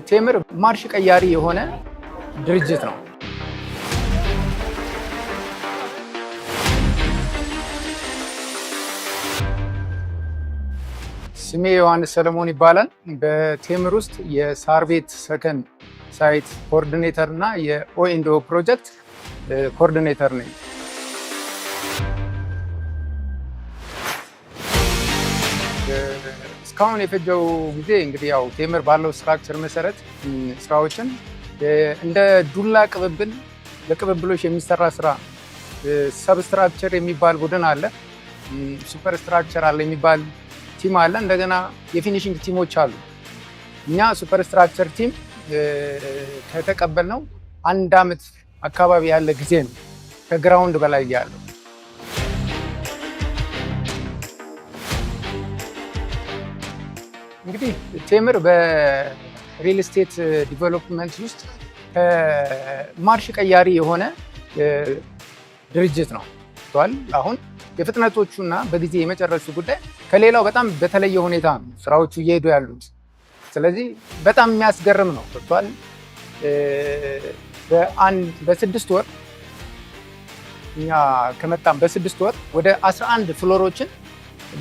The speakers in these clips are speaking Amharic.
ቴምር ማርሽ ቀያሪ የሆነ ድርጅት ነው። ስሜ ዮሐንስ ሰለሞን ይባላል። በቴምር ውስጥ የሳር ቤት ሰከንድ ሳይት ኮኦርዲኔተር እና የኦ&ኦ ፕሮጀክት ኮኦርዲኔተር ነኝ። እስካሁን የፈጀው ጊዜ እንግዲህ ያው ቴምር ባለው ስትራክቸር መሰረት ስራዎችን እንደ ዱላ ቅብብል ለቅብብሎች የሚሰራ ስራ ሰብስትራክቸር የሚባል ቡድን አለ፣ ሱፐር ስትራክቸር አለ የሚባል ቲም አለ፣ እንደገና የፊኒሽንግ ቲሞች አሉ። እኛ ሱፐር ስትራክቸር ቲም ከተቀበልነው 1 ዓመት አካባቢ ያለ ጊዜ ነው ከግራውንድ በላይ ያለው። እንግዲህ ቴምር በሪል ስቴት ዲቨሎፕመንት ውስጥ ማርሽ ቀያሪ የሆነ ድርጅት ነው። አሁን የፍጥነቶቹና በጊዜ የመጨረሱ ጉዳይ ከሌላው በጣም በተለየ ሁኔታ ነው ስራዎቹ እየሄዱ ያሉት። ስለዚህ በጣም የሚያስገርም ነው። በ6 ወር እኛ ከመጣም በ6 ወር ወደ 11 ፍሎሮችን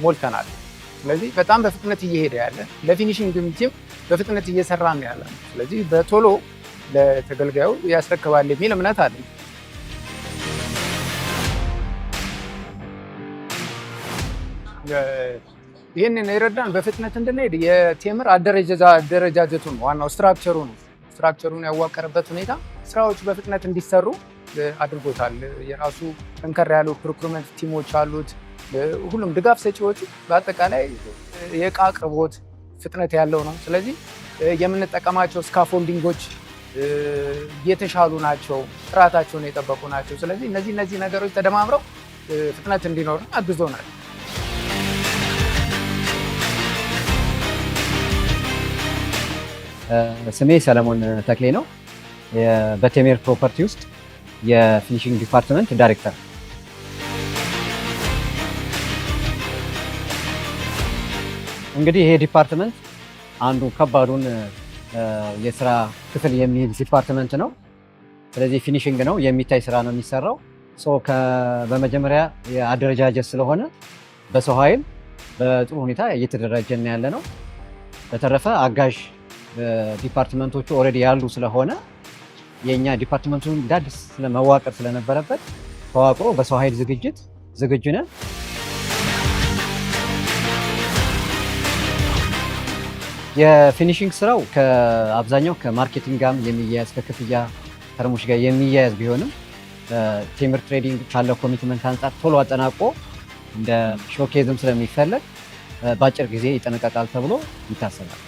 ሞልተናል። ስለዚህ በጣም በፍጥነት እየሄደ ያለ ለፊኒሽንግ ቲም በፍጥነት እየሰራ ነው ያለ። ስለዚህ በቶሎ ለተገልጋዩ ያስረክባል የሚል እምነት አለኝ። ይህንን የረዳን በፍጥነት እንድንሄድ የቴምር አደረጃጀቱ ነው። ዋናው ስትራክቸሩ ነው። ስትራክቸሩን ያዋቀረበት ሁኔታ ስራዎቹ በፍጥነት እንዲሰሩ አድርጎታል። የራሱ ጠንከር ያሉ ፕሮክሩመንት ቲሞች አሉት። ሁሉም ድጋፍ ሰጪዎቹ በአጠቃላይ የእቃ አቅርቦት ፍጥነት ያለው ነው። ስለዚህ የምንጠቀማቸው ስካፎልዲንጎች የተሻሉ ናቸው፣ ጥራታቸውን የጠበቁ ናቸው። ስለዚህ እነዚህ ነገሮች ተደማምረው ፍጥነት እንዲኖር አግዞናል። ስሜ ሰለሞን ተክሌ ነው። በቴምር ፕሮፐርቲ ውስጥ የፊኒሽንግ ዲፓርትመንት ዳይሬክተር። እንግዲህ ይሄ ዲፓርትመንት አንዱ ከባዱን የስራ ክፍል የሚይዝ ዲፓርትመንት ነው። ስለዚህ ፊኒሽንግ ነው፣ የሚታይ ስራ ነው የሚሰራው። በመጀመሪያ የአደረጃጀት ስለሆነ በሰው ኃይል በጥሩ ሁኔታ እየተደራጀን ያለ ነው። በተረፈ አጋዥ ዲፓርትመንቶቹ ኦልሬዲ ያሉ ስለሆነ የኛ ዲፓርትመንቱን ዳድስ ስለመዋቀር ስለነበረበት ተዋቅሮ በሰው ኃይል ዝግጁ ነን። የፊኒሽንግ ስራው ከአብዛኛው ከማርኬቲንግ ጋር የሚያያዝ ከክፍያ ተርሞች ጋር የሚያያዝ ቢሆንም ቴምር ትሬዲንግ ካለው ኮሚትመንት አንጻር ቶሎ አጠናቆ እንደ ሾኬዝም ስለሚፈለግ በአጭር ጊዜ ይጠናቀቃል ተብሎ ይታሰባል።